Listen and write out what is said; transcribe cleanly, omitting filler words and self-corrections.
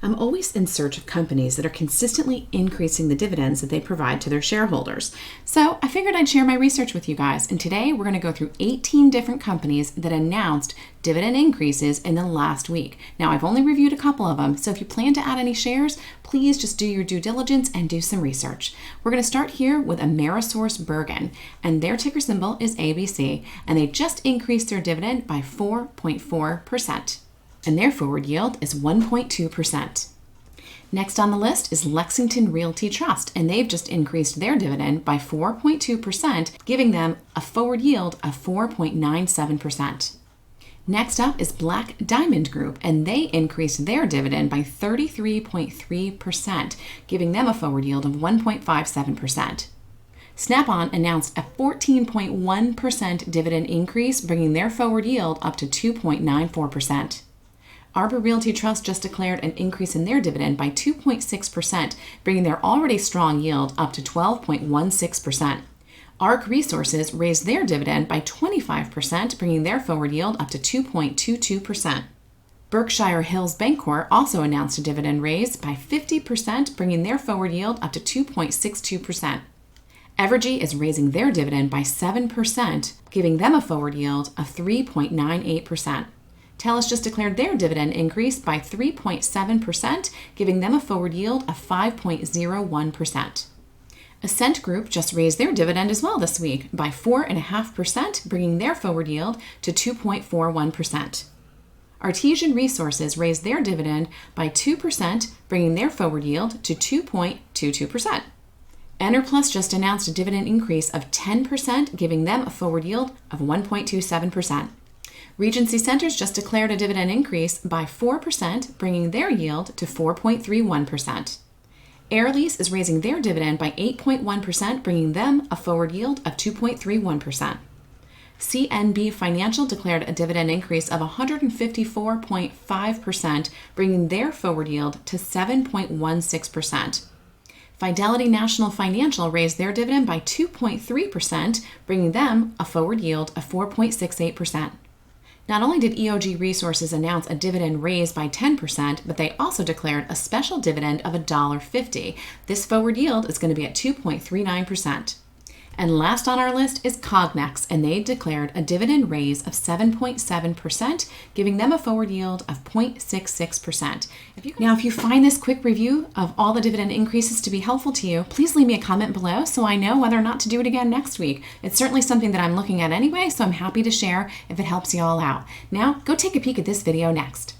I'm always in search of companies that are consistently increasing the dividends that they provide to their shareholders. So I figured I'd share my research with you guys. And today we're going to go through 18 different companies that announced dividend increases in the last week. Now, I've only reviewed a couple of them, so if you plan to add any shares, please just do your due diligence and do some research. We're going to start here with AmerisourceBergen, and their ticker symbol is ABC, and they just increased their dividend by 4.4%. And their forward yield is 1.2%. Next on the list is Lexington Realty Trust, and they've just increased their dividend by 4.2%, giving them a forward yield of 4.97%. Next up is Black Diamond Group, and they increased their dividend by 33.3%, giving them a forward yield of 1.57%. Snap-on announced a 14.1% dividend increase, bringing their forward yield up to 2.94%. Arbor Realty Trust just declared an increase in their dividend by 2.6%, bringing their already strong yield up to 12.16%. ARC Resources raised their dividend by 25%, bringing their forward yield up to 2.22%. Berkshire Hills Bancorp also announced a dividend raise by 50%, bringing their forward yield up to 2.62%. Evergy is raising their dividend by 7%, giving them a forward yield of 3.98%. TELUS just declared their dividend increase by 3.7%, giving them a forward yield of 5.01%. Ascent Group just raised their dividend as well this week by 4.5%, bringing their forward yield to 2.41%. Artesian Resources raised their dividend by 2%, bringing their forward yield to 2.22%. Enerplus just announced a dividend increase of 10%, giving them a forward yield of 1.27%. Regency Centers just declared a dividend increase by 4%, bringing their yield to 4.31%. Air Lease is raising their dividend by 8.1%, bringing them a forward yield of 2.31%. CNB Financial declared a dividend increase of 154.5%, bringing their forward yield to 7.16%. Fidelity National Financial raised their dividend by 2.3%, bringing them a forward yield of 4.68%. Not only did EOG Resources announce a dividend raise by 10%, but they also declared a special dividend of $1.50. This forward yield is going to be at 2.39%. And last on our list is Cognex, and they declared a dividend raise of 7.7%, giving them a forward yield of 0.66%. Now, if you find this quick review of all the dividend increases to be helpful to you, please leave me a comment below so I know whether or not to do it again next week. It's certainly something that I'm looking at anyway, so I'm happy to share if it helps you all out. Now, go take a peek at this video next.